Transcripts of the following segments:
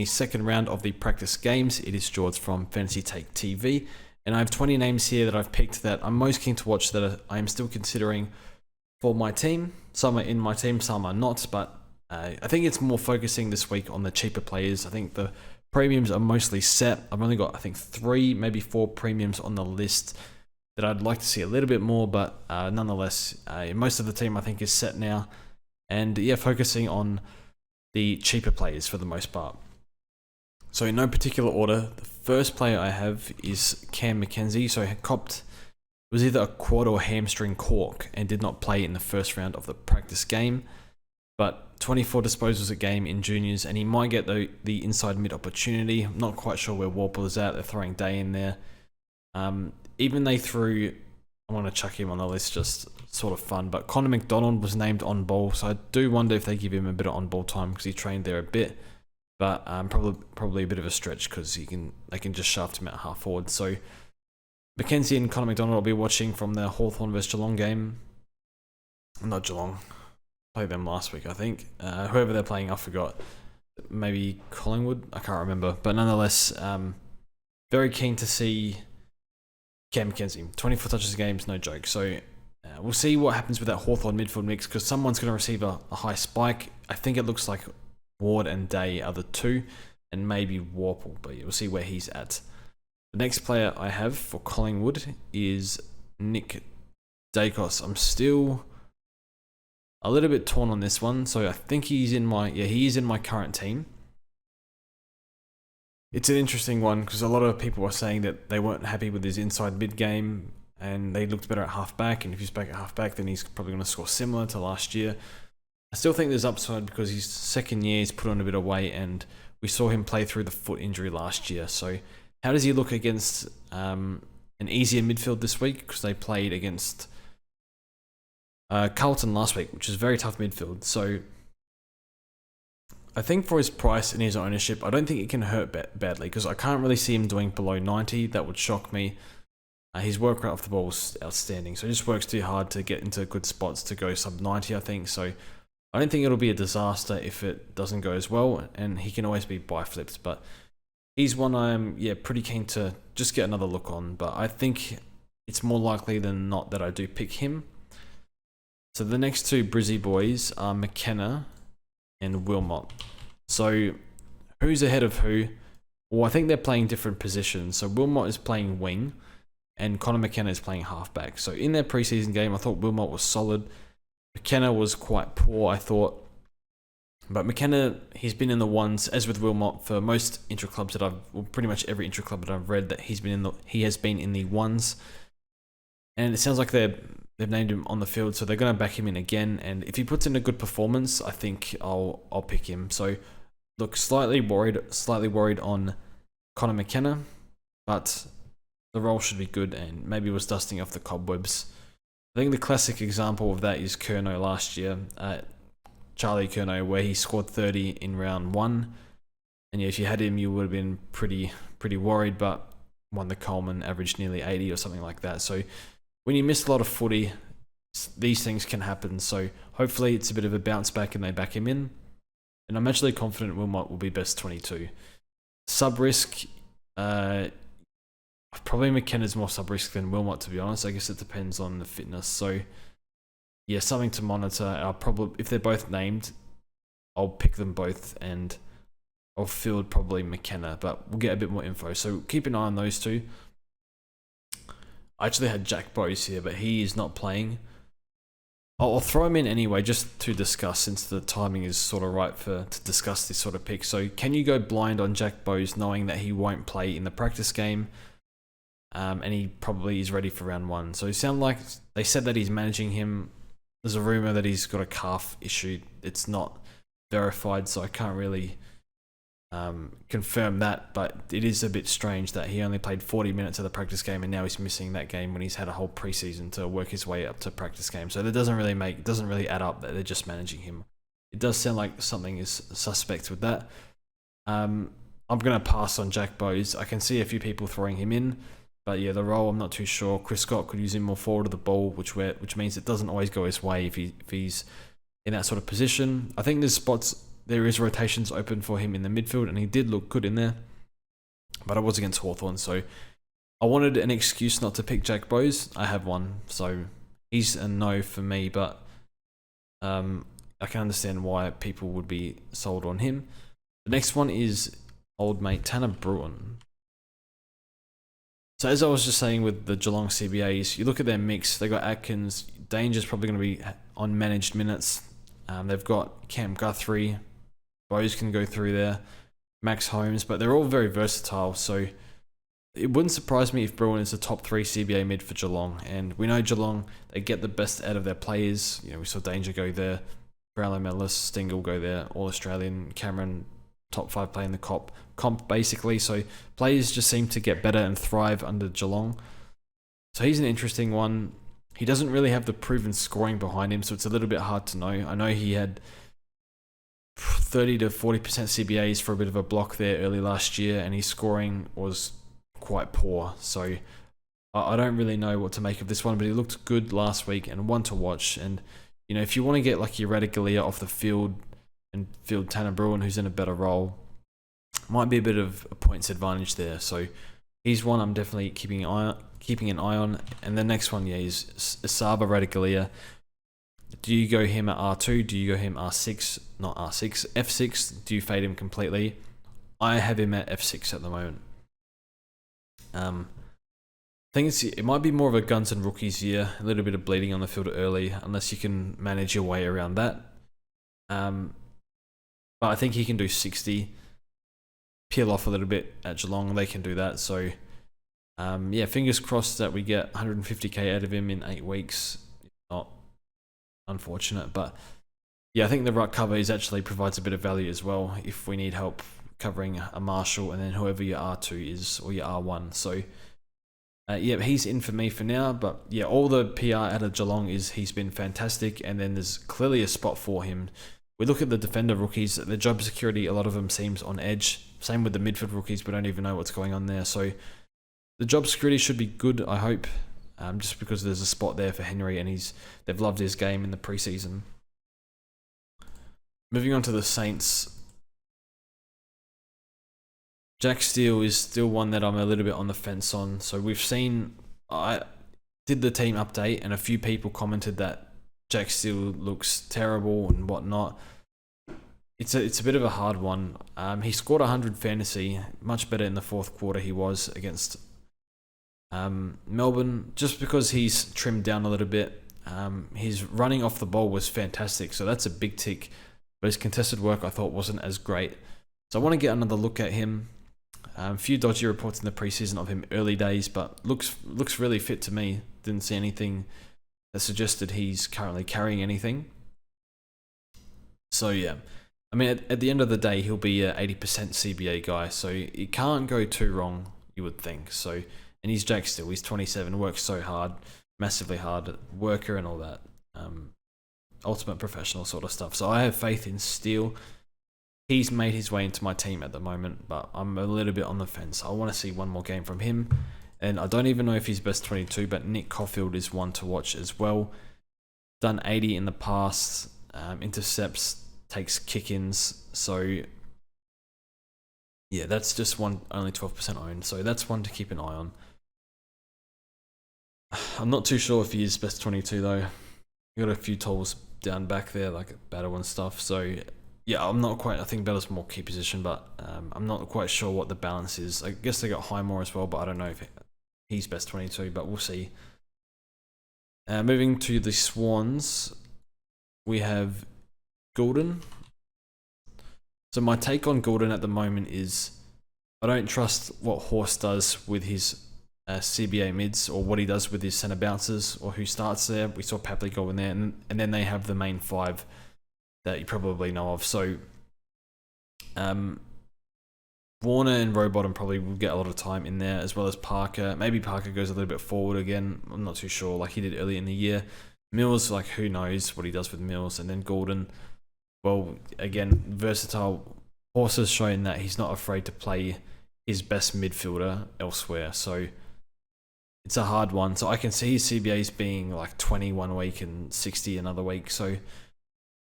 the second round of the practice games. It is George from Fantasy Take TV, and I have 20 names here that I've picked that I'm most keen to watch that I am still considering for my team. Some are in my team, some are not, but I think it's more focusing this week on the cheaper players. I think the premiums are mostly set. I've only got, I think, 3, maybe 4 premiums on the list that I'd like to see a little bit more, but nonetheless, most of the team I think is set now. And yeah, focusing on the cheaper players for the most part. So in no particular order, the first player I have is Cam Mackenzie. So he copped, it was either a quad or hamstring cork and did not play in the first round of the practice game. But 24 disposals a game in juniors, and he might get the inside mid opportunity. I'm not quite sure where Warple is at. They're throwing Day in there. Even they threw, I want to chuck him on the list, just sort of fun, but Connor McDonald was named on ball, so I do wonder if they give him a bit of on ball time because he trained there a bit, but probably a bit of a stretch because they can just shaft him at half forward. So Mackenzie and Connor McDonald will be watching from the Hawthorn vs Geelong game. Not Geelong, played them last week I think. Whoever they're playing, I forgot. Maybe Collingwood, I can't remember, but nonetheless, very keen to see Cam Mackenzie. 24 touches a game is no joke. So we'll see what happens with that Hawthorn midfield mix because someone's going to receive a high spike. I think it looks like Ward and Day are the two, and maybe Warple, but we'll see where he's at. The next player I have for Collingwood is Nick Daicos. I'm still a little bit torn on this one, so I think he is in my current team. It's an interesting one because a lot of people are saying that they weren't happy with his inside mid game and they looked better at half back, and if he's back at half back then he's probably going to score similar to last year. I still think there's upside because his second year he's put on a bit of weight and we saw him play through the foot injury last year. So how does he look against an easier midfield this week, because they played against Carlton last week, which is a very tough midfield. So I think for his price and his ownership, I don't think it can hurt badly because I can't really see him doing below 90. That would shock me. His work rate off the ball is outstanding, so he just works too hard to get into good spots to go sub 90, I think. So I don't think it'll be a disaster if it doesn't go as well, and he can always be buy flipped. But he's one I'm pretty keen to just get another look on, but I think it's more likely than not that I do pick him. So the next two Brizzy boys are McKenna and Wilmot. So who's ahead of who? Well, I think they're playing different positions. So Wilmot is playing wing and Connor McKenna is playing halfback. So in their preseason game, I thought Wilmot was solid. McKenna was quite poor, I thought. But McKenna, he's been in the ones, as with Wilmot, for most intra clubs that pretty much every intra club that I've read, that he has been in the ones. And it sounds like they've named him on the field, so they're going to back him in again. And if he puts in a good performance, I think I'll pick him. So look, slightly worried on Connor McKenna, but the role should be good, and maybe was dusting off the cobwebs. I think the classic example of that is Curnow last year, Charlie Curnow, where he scored 30 in round 1. And yeah, if you had him, you would have been pretty worried, but won the Coleman, averaged nearly 80 or something like that. So when you miss a lot of footy, these things can happen. So hopefully it's a bit of a bounce back and they back him in. And I'm actually confident Wilmot will be best 22. Sub-risk, probably McKenna's more sub-risk than Wilmot, to be honest. I guess it depends on the fitness. So yeah, something to monitor. I'll probably, if they're both named, I'll pick them both and I'll field probably McKenna, but we'll get a bit more info. So keep an eye on those two. I actually had Jack Bowes here, but he is not playing. I'll throw him in anyway, just to discuss, since the timing is sort of right to discuss this sort of pick. So can you go blind on Jack Bowes knowing that he won't play in the practice game? And he probably is ready for round 1. So it sounds like they said that he's managing him. There's a rumor that he's got a calf issue. It's not verified, so I can't really confirm that, but it is a bit strange that he only played 40 minutes of the practice game and now he's missing that game when he's had a whole preseason to work his way up to practice game. So that doesn't really add up that they're just managing him. It does sound like something is suspect with that. I'm going to pass on Jack Bowes. I can see a few people throwing him in, but yeah, the role I'm not too sure. Chris Scott could use him more forward of the ball, which means it doesn't always go his way if he's in that sort of position. I think there's spots there is rotations open for him in the midfield, and he did look good in there. But I was against Hawthorn, so I wanted an excuse not to pick Jack Bowes. I have one, so he's a no for me, but I can understand why people would be sold on him. The next one is old mate Tanner Bruin. So as I was just saying with the Geelong CBAs, you look at their mix, they got Atkins, Danger's probably going to be on managed minutes. They've got Cam Guthrie, Bowes can go through there, Max Holmes, but they're all very versatile, so it wouldn't surprise me if Bruin is the top 3 CBA mid for Geelong. And we know Geelong, they get the best out of their players. You know, we saw Danger go there, Brownlow medalist, Stingle go there, All-Australian, Cameron, top 5 player in the comp basically. So players just seem to get better and thrive under Geelong. So he's an interesting one. He doesn't really have the proven scoring behind him, so it's a little bit hard to know. I know he had 30 to 40% CBAs for a bit of a block there early last year, and his scoring was quite poor. So I don't really know what to make of this one, but he looked good last week and one to watch. And you know, if you want to get like your Radicalea off the field and field Tanner Bruin, who's in a better role, might be a bit of a points advantage there. So he's one I'm definitely keeping an eye on. And the next one, yeah, is Asaba Radicalea. Do you go him at R2? Do you go him R6? Not R6, F6. Do you fade him completely? I have him at F6 at the moment. I think it might be more of a guns and rookies year, a little bit of bleeding on the field early, unless you can manage your way around that. But I think he can do 60, peel off a little bit at Geelong, they can do that. So yeah, fingers crossed that we get 150k out of him in 8 weeks. If not, unfortunate, but yeah, I think the ruck cover actually provides a bit of value as well if we need help covering a Marshall and then whoever your R2 is or your R1. So yeah, he's in for me for now, but yeah, all the PR out of Geelong is he's been fantastic, and then there's clearly a spot for him. We look at the defender rookies, the job security, a lot of them seems on edge. Same with the midfield rookies, we don't even know what's going on there. So the job security should be good, I hope, just because there's a spot there for Henry, and they've loved his game in the preseason. Moving on to the Saints. Jack Steele is still one that I'm a little bit on the fence on. So we've seen, I did the team update and a few people commented that Jack Steele looks terrible and whatnot. It's a bit of a hard one. He scored 100 fantasy, much better in the fourth quarter he was against Melbourne, just because he's trimmed down a little bit. His running off the ball was fantastic, so that's a big tick. But his contested work I thought wasn't as great. So I want to get another look at him. A few dodgy reports in the preseason of him early days, but looks really fit to me. Didn't see anything that suggested he's currently carrying anything. So yeah, I mean, at the end of the day, he'll be a 80% CBA guy, so it can't go too wrong, you would think. So, and he's Jack Steele, he's 27, works so hard, massively hard, worker and all that. Ultimate professional sort of stuff. So I have faith in Steele. He's made his way into my team at the moment, but I'm a little bit on the fence. I want to see one more game from him. And I don't even know if he's best 22, but Nick Caulfield is one to watch as well. Done 80 in the past, intercepts, takes kick-ins. So, yeah, that's just one, only 12% owned. So that's one to keep an eye on. I'm not too sure if he is best 22, though. Got a few tools down back there, like Battle and stuff. So, yeah, I'm not quite, I think Battle's more key position, but I'm not quite sure what the balance is. I guess they got Highmore as well, but I don't know if he's best 22, but we'll see. Moving to the Swans, we have Goulden. So my take on Goulden at the moment is I don't trust what Horse does with his CBA mids, or what he does with his centre bouncers, or who starts there. We saw Papley go in there, and then they have the main 5 that you probably know of. So Warner and Rowbottom probably will get a lot of time in there, as well as Parker. Maybe Parker goes a little bit forward again. I'm not too sure, like he did early in the year. Mills, like who knows what he does with Mills. And then Goulden, well, again, versatile. Horse has shown that he's not afraid to play his best midfielder elsewhere. So it's a hard one. So I can see his CBAs being like 20 one week and 60 another week. So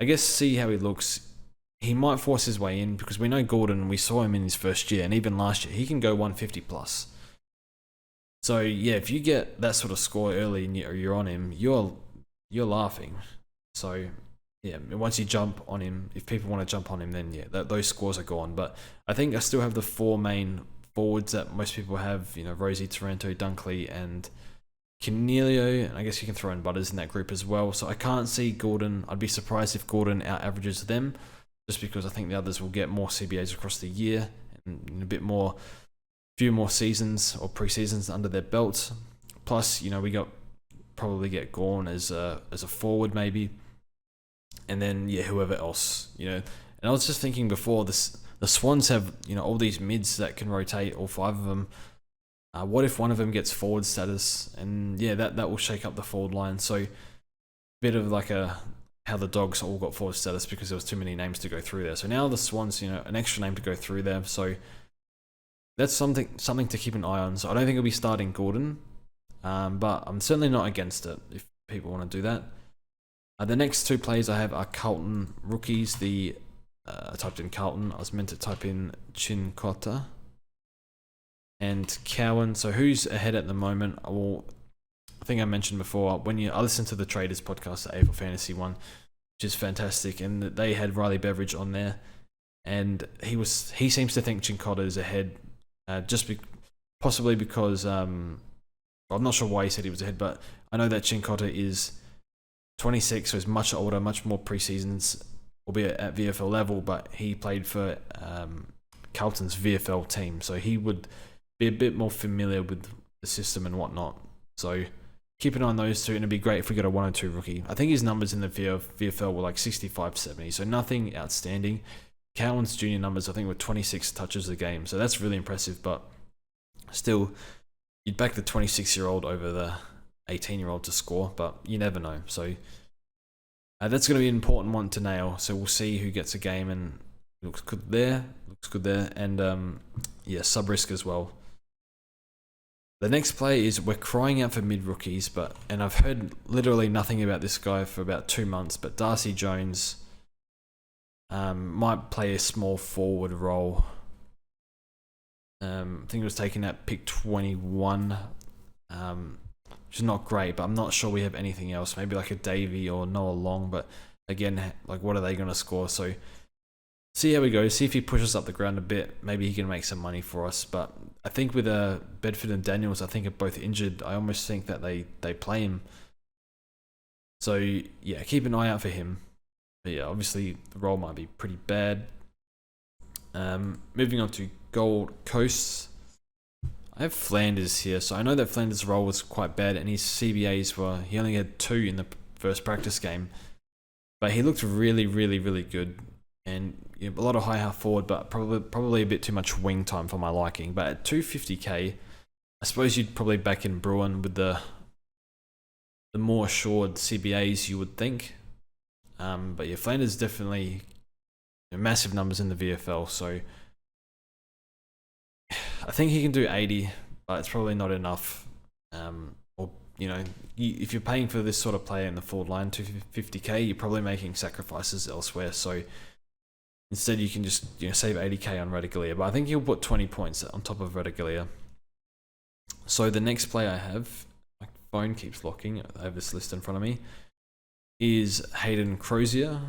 I guess see how he looks. he might force his way in, because we know Gordon, we saw him in his first year, and even last year, he can go 150 plus. So yeah, if you get that sort of score early and you're on him, you're laughing. So yeah, once you jump on him, if people want to jump on him, then yeah, those scores are gone. But I think I still have the four main forwards that most people have, Rosie, Taranto, Dunkley, and Cornelio, and I guess you can throw in Butters in that group as well. So I can't see Gordon. I'd be surprised if Gordon out-averages them, just because I think the others will get more CBAs across the year and a few more seasons or pre-seasons under their belts. Plus, we probably get Gawn as a forward maybe, and then whoever else, And I was just thinking before, the Swans have all these mids that can rotate, all five of them. What if one of them gets forward status? And that will shake up the forward line. So bit of like how the Dogs all got forward status because there was too many names to go through there. So now the Swans, an extra name to go through there. So that's something to keep an eye on. So I don't think I'll be starting Gordon, but I'm certainly not against it if people want to do that. The next two players I have are Carlton rookies. I typed in Carlton. I was meant to type in Chinkota and Cowan. So who's ahead at the moment? I think I mentioned before, I listened to the Traders podcast, the AFL Fantasy one, which is fantastic, and they had Riley Beveridge on there, and he seems to think Chinkota is ahead, possibly because I'm not sure why he said he was ahead, but I know that Chinkota is 26, so he's much older, much more pre-seasons, albeit at VFL level, but he played for Carlton's VFL team, so he would be a bit more familiar with the system and whatnot. So keep an eye on those two, and it'd be great if we got a 1 or 2 rookie. I think his numbers in the VFL were like 65, 70, so nothing outstanding. Cowan's junior numbers, I think, were 26 touches a game, so that's really impressive, but still, you'd back the 26-year-old over the 18-year-old to score, but you never know. So that's going to be an important one to nail, so we'll see who gets a game, and looks good there, and sub-risk as well. The next play is, we're crying out for mid-rookies, and I've heard literally nothing about this guy for about 2 months, but Darcy Jones might play a small forward role. I think it was taken at pick 21, which is not great, but I'm not sure we have anything else. Maybe like a Davey or Noah Long, but again, like, what are they going to score? So see how we go. See if he pushes up the ground a bit. Maybe he can make some money for us. But I think with Bedford and Daniels, I think are both injured. I almost think that they play him. So yeah, keep an eye out for him. But yeah, obviously the role might be pretty bad. Moving on to Gold Coast. I have Flanders here. So I know that Flanders' role was quite bad, and his CBAs he only had 2 in the first practice game. But he looked really, really, really good. And a lot of high half forward, but probably a bit too much wing time for my liking. But at 250k, I suppose you'd probably back in Bruin with the more assured CBAs, you would think. But yeah, Flanders definitely massive numbers in the VFL, so I think he can do 80, but it's probably not enough. If you're paying for this sort of player in the forward line, 250k, you're probably making sacrifices elsewhere. So instead, you can just save 80k on Radaglia, but I think he'll put 20 points on top of Radaglia. So the next player I have, my phone keeps locking, I have this list in front of me, is Hayden Crozier.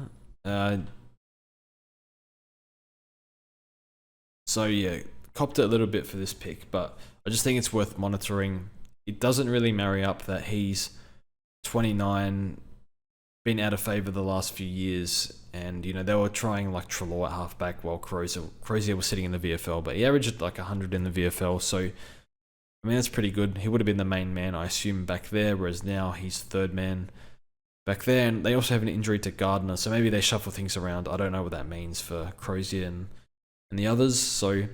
So yeah, copped it a little bit for this pick, but I just think it's worth monitoring. It doesn't really marry up that he's 29, been out of favour the last few years, and they were trying like Treloar at halfback while Crozier was sitting in the VFL, but he averaged like 100 in the VFL, so I mean that's pretty good. He would have been the main man, I assume, back there, whereas now he's third man back there, and they also have an injury to Gardner, so maybe they shuffle things around. I don't know what that means for Crozier and the others. So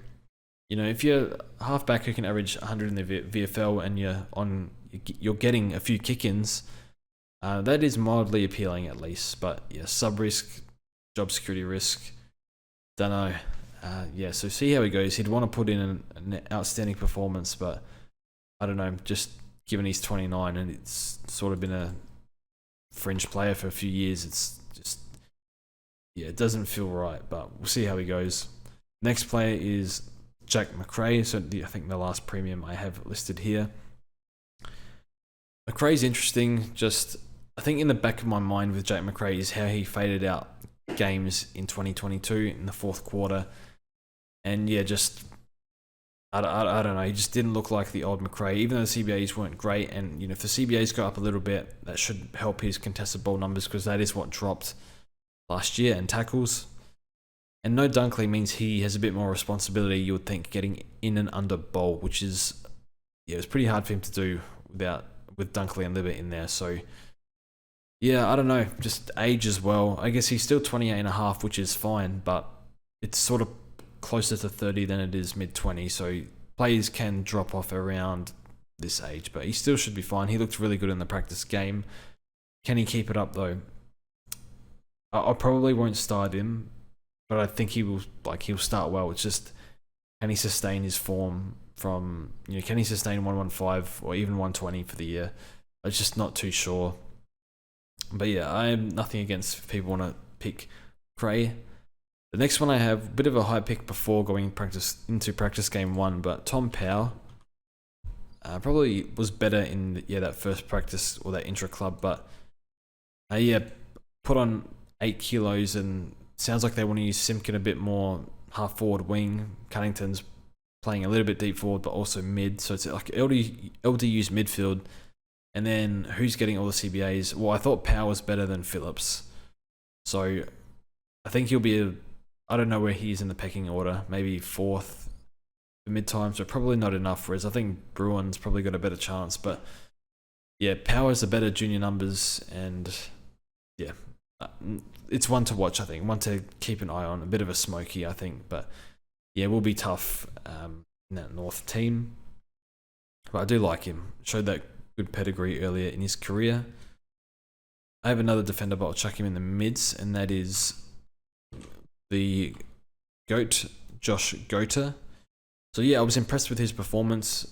if you're a halfback who can average 100 in the VFL and you're getting a few kick-ins, that is mildly appealing at least. But yeah, sub-risk, job security risk, don't know. So see how he goes. He'd want to put in an outstanding performance, but I don't know, just given he's 29 and it's sort of been a fringe player for a few years, it's just yeah, it doesn't feel right, but we'll see how he goes. Next player is Jack Macrae, so I think the last premium I have listed here. Macrae's interesting, just I think in the back of my mind with Jack Macrae is how he faded out games in 2022 in the fourth quarter. And yeah, just I don't know, he just didn't look like the old Macrae, even though the CBAs weren't great. And if the CBAs go up a little bit, that should help his contested ball numbers, because that is what dropped last year, and tackles. And no Dunkley means he has a bit more responsibility, you would think, getting in and under ball, which is, yeah, it's pretty hard for him to do with Dunkley and Libert in there. So yeah, I don't know, just age as well. I guess he's still 28 and a half, which is fine, but it's sort of closer to 30 than it is mid-20, so players can drop off around this age, but he still should be fine. He looked really good in the practice game. Can he keep it up though? I probably won't start him, but I think he'll start well. It's just, can he sustain his form from, can he sustain 115 or even 120 for the year? I'm just not too sure. But yeah, I am nothing against if people want to pick Cray. The next one I have, a bit of a high pick before going into practice game 1, but Tom Powell probably was better in that first practice or that intra club, but put on 8 kilos, and sounds like they want to use Simpkin a bit more half forward wing. Cunnington's playing a little bit deep forward, but also mid, so it's like LDU's midfield. And then who's getting all the CBAs? Well, I thought Powell was better than Phillips, so I think he'll be I don't know where he is in the pecking order, maybe 4th for mid-time, so probably not enough, whereas I think Bruin's probably got a better chance. But yeah, Power's the better junior numbers, and yeah, it's one to watch, I think, one to keep an eye on, a bit of a smoky, I think, but yeah, it will be tough in that North team. But I do like him, showed that good pedigree earlier in his career. I have another defender, but I'll chuck him in the mids, and that is the GOAT, Josh Gota. So yeah, I was impressed with his performance.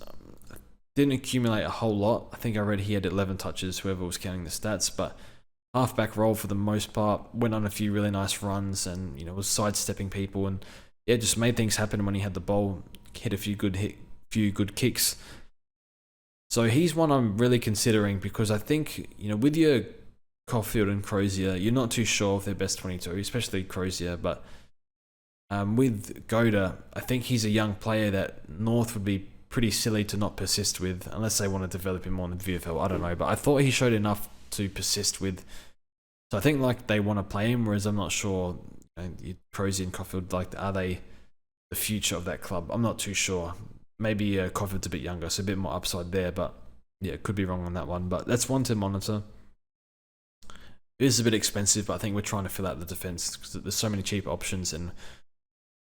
Didn't accumulate a whole lot. I think I read he had 11 touches, whoever was counting the stats, but halfback role for the most part, went on a few really nice runs, and was sidestepping people, and yeah, just made things happen when he had the ball, hit a few good kicks. So he's one I'm really considering, because I think, with your Caulfield and Crozier, you're not too sure if they're best 22, especially Crozier, but with Goda, I think he's a young player that North would be pretty silly to not persist with, unless they want to develop him more in the VFL, I don't know, but I thought he showed enough to persist with. So I think they want to play him, whereas I'm not sure, Crozier and Caulfield, are they the future of that club? I'm not too sure. Maybe Caulfield's a bit younger, so a bit more upside there, but yeah, could be wrong on that one, but that's one to monitor. It is a bit expensive, but I think we're trying to fill out the defense because there's so many cheap options. And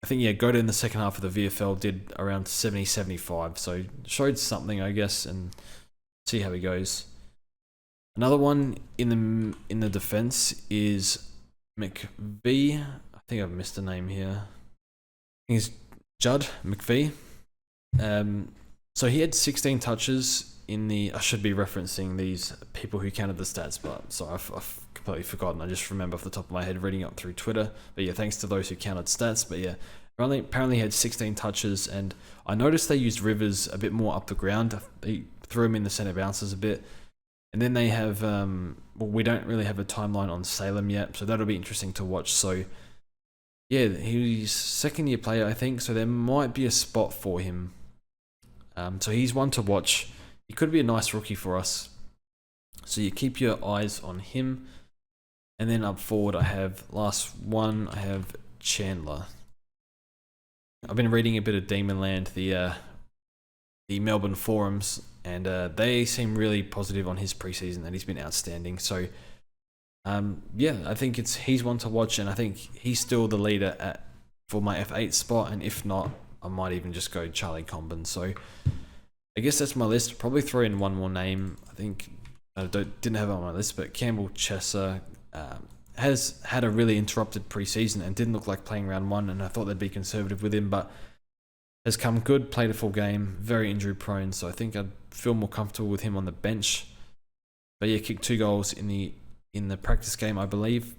I think, Goda in the second half of the VFL did around 70-75, so showed something, I guess, and see how he goes. Another one in the defense is McVie. I think I've missed a name here. He's Judd McVie. So he had 16 touches in the, I should be referencing these people who counted the stats, but sorry, I've completely forgotten. I just remember off the top of my head reading up through Twitter. But yeah, thanks to those who counted stats. But yeah, apparently he had 16 touches, and I noticed they used Rivers a bit more up the ground. They threw him in the centre bounces a bit. And then they have, we don't really have a timeline on Salem yet, so that'll be interesting to watch. So yeah, he's second-year player, I think, so there might be a spot for him. So he's one to watch. He could be a nice rookie for us. So you keep your eyes on him. And then up forward, I have Chandler. I've been reading a bit of Demonland, the Melbourne forums, and they seem really positive on his preseason, that he's been outstanding. So I think he's one to watch, and I think he's still the leader for my F8 spot, and if not, I might even just go Charlie Comben. So I guess that's my list. Probably throw in one more name. I think I didn't have it on my list, but Campbell Chesser has had a really interrupted preseason and didn't look like playing round 1, and I thought they'd be conservative with him, but has come good, played a full game, very injury prone, so I think I'd feel more comfortable with him on the bench. But yeah, kicked 2 goals in the practice game, I believe.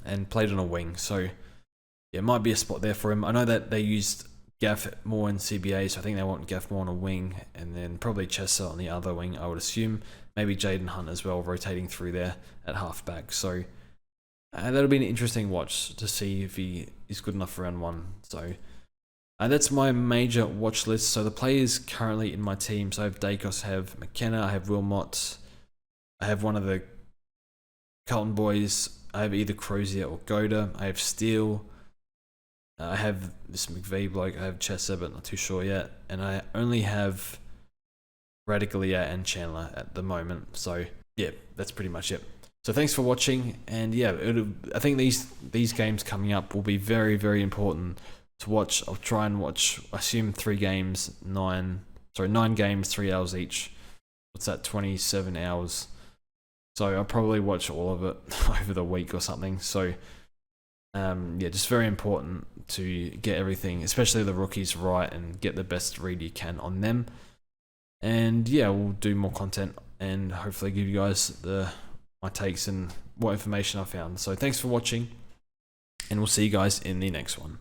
and played on a wing. So yeah, it might be a spot there for him. I know that they used Gaff more in CBA, so I think they want Gaff more on a wing, and then probably Chesser on the other wing, I would assume. Maybe Jaden Hunt as well, rotating through there at halfback. So that'll be an interesting watch to see if he is good enough for round 1. So that's my major watch list. So the players currently in my team, so I have Daicos, I have McKenna, I have Wilmot, I have one of the Carlton boys, I have either Crozier or Goda, I have Steele, I have this McVeigh bloke, I have Chesser, but not too sure yet, and I only have Radicalia and Chandler at the moment. So yeah, that's pretty much it. So thanks for watching, and yeah, I think these games coming up will be very, very important to watch. I'll try and watch, I assume 9 games, 3 hours each. What's that, 27 hours? So I'll probably watch all of it over the week or something. So yeah, just very important to get everything, especially the rookies, right, and get the best read you can on them. And yeah, we'll do more content and hopefully give you guys my takes and what information I found. So thanks for watching, and we'll see you guys in the next one.